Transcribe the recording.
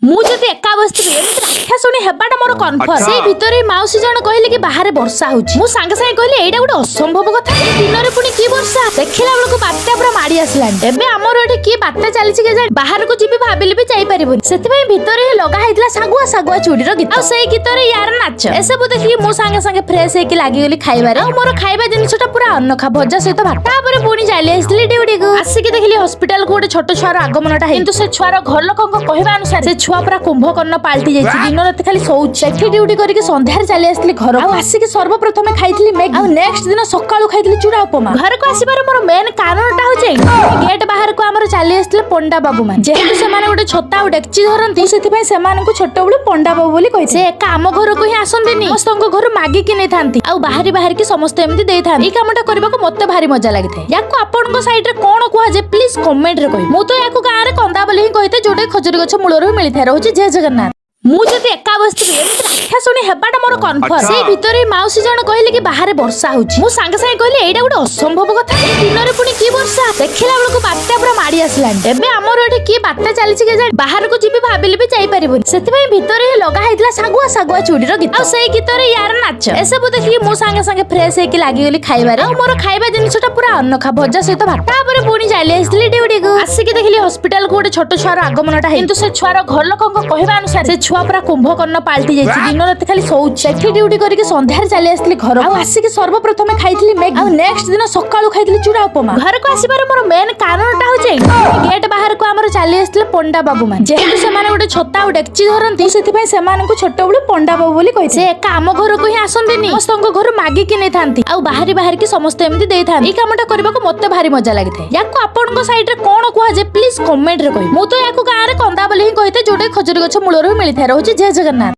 मुझे एका बसथिबि एमति राक्षा सुनी हेबाटा मोर कन्फर्म से भितरे माउसी जण कहले कि बाहर वर्षा होची मु सांगे सांगे कहले एटा गुटे असंभव कथा दिन रे पुनी की वर्षा देखिला बेलको बात्या पूरा माडी आसलान एबे हमर एठी की बात्या चलीची के जाय बाहर को जिबि भाबिले भी जाई परिबो सेति भाई भितरे लगा हैतला सागुआ सागुआ चूड़ी रो गीत आ सेई गीत रे यार नाच एसे बु देखि मु सांगे सांगे फ्रेश हे कि लागि गेली खाइबारे आ मोर खाइबा जिनिसटा पूरा अनखा भजा सहित भात तापर पुनी जाली आसली ड्यूटी को आसी के देखली हॉस्पिटल को गोटे छोट छुआर आगमनटा किंतु से छुआर घर लोकन कहबा अनुसार से छुआ पूरा कुंभकर्ण पाल्टी जायछि दिन रात खाली सोउछ सेठी ड्यूटी करके संध्यार चली आसली घर आ आसी के सर्वप्रथम खाइतली मैगी आ नेक्स्ट दिन सकाळू खाइतली चूड़ा उपमा घर को आसीबार मोर मेन कारणटा होचे गेट बाहर को हमर चली आसले पंडा बाबू मान जेहेतु से माने गोटे छता आ डेक्ची धरंती सेति पय से मानन को छोट बळू पंडा बाबू बोली कहै से काम घर को ही आसंदिनी समस्त घर मागी कि नै थांती आ बाहरी बाहर की समस्त एमति देई थांती ई कामटा करबा को मते भारी मजा लागिथे याको आपन को साइड रे कोन कुआ जे प्लीज कमेंट रे कहि मु तो याको गां रे कंदा बोली ही कहिते जोटे खजूरी गछ मूल रो मिलिथा रहउची जय जगन्नाथ मुझे एका बसथिबि एमति राक्षा सुनी हेबाटा मोर कन्फर्म से भितरे माउसी जण कहले कि बाहर वर्षा होची मु सांगे सांगे कहले एटा गुटे असंभव कथा दिन रे पुनी की वर्षा देखिला बेलको बात्या पूरा माडी आसलान एबे हमर एठी की बात्या चलीची के जाय बाहर को जिबि भाबिले भी जाई परिबो सेति भाई भितरे लगा हैतला सागुआ सागुआ चूड़ी रो गीत आ सेई गीत रे यार नाच एसे बु देखि मु सांगे सांगे फ्रेश हे कि लागि गेली खाइबारे आ मोर खाइबा जिनिसटा पूरा अनखा भजा सहित भात तापर पुनी जाली आसली ड्यूटी को आसी के देखली हॉस्पिटल को गोटे छोट छुआर आगमनटा किंतु से छुआर घर लोकन कहबा अनुसार से छुआ पूरा कुंभकर्ण पाल्टी जायछि दिन रात खाली सोउछ सेठी ड्यूटी करके संध्यार चली आसली घर आ आसी के सर्वप्रथम खाइतली मैगी आ नेक्स्ट दिन सकाळू खाइतली चूड़ा उपमा घर को आसीबार मोर मेन कारणटा होचे गेट बाहर को हमर चली आसले पंडा बाबू मान जेहेतु से माने गोटे छता आ डेक्ची धरंती सेति पय से मानन को छोट बळू पंडा बाबू बोली कहै से काम घर को ही आसंदिनी समस्त घर मागी कि नै थांती आ बाहरी बाहर की समस्त एमति देई थांती ई कामटा करबा को मते भारी मजा लागिथे याको आपन को साइड रे कोन कुआ जे प्लीज कमेंट रे कहि मु तो याको गां रे कंदा बोली ही कहिते जोटे खजूरी गछ मूल रो मिलिथा रहउची जय जगन्नाथ।